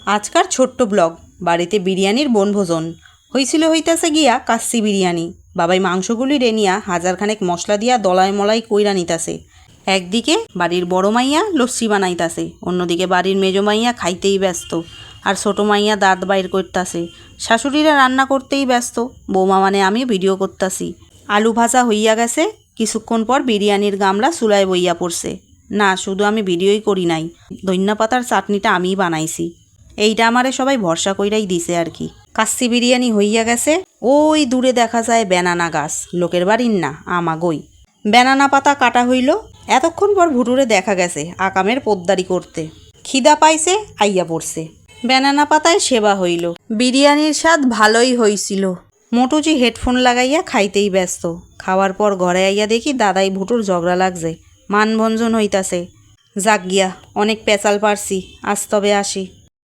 আজকার ছোট্ট ব্লগ। বাড়িতে বিরিয়ানির বনভোজন হইতাছে গিয়া কাচ্চি বিরিয়ানি। বাবাই মাংসগুলি রেনিয়া হাজারখানেক মশলা দিয়া দলাই মলাই কইরা নিতাছে। একদিকে বাড়ির বড় মাইয়া লস্যি বানাইতাছে, অন্যদিকে বাড়ির মেজো মাইয়া খাইতেই ব্যস্ত, আর ছোট মাইয়া দাঁত বাইর করতাছে। শাশুড়িরা রান্না করতেই ব্যস্ত, বৌমা মানে আমি ভিডিও করতাছি। আলু ভাজা হইয়া গেছে, কিছুক্ষণ পর বিরিয়ানির গামলা চুলায় বইয়া পড়ছে। না, শুধু আমি ভিডিওই করি নাই, ধনিয়া পাতার চাটনিটা আমিই বানাইছি। এইটা আমারে সবাই ভরসা কইরাই দিছে আর কি। কাচ্চি বিরিয়ানি হইয়া গেছে। ওই দূরে দেখা যায় বেনানা গাছ, লোকের বাড়ির না, আমাগই। বেনানা পাতা কাটা হইল। এতক্ষণ পর ভুটুরে দেখা গেছে আকামের পোদ্দারি করতে। খিদা পাইছে, আইয়া পড়ছে। বেনানা পাতায় সেবা হইল। বিরিয়ানির স্বাদ ভালোই হইছিল। মোটুজি হেডফোন লাগাইয়া খাইতেই ব্যস্ত। খাওয়ার পর ঘরে আইয়া দেখি দাদাই ভুটুর ঝগড়া লাগছে, মানভঞ্জন হইতাছে। যাক গিয়া, অনেক পেঁচাল পারছি, আজ তবে আসি।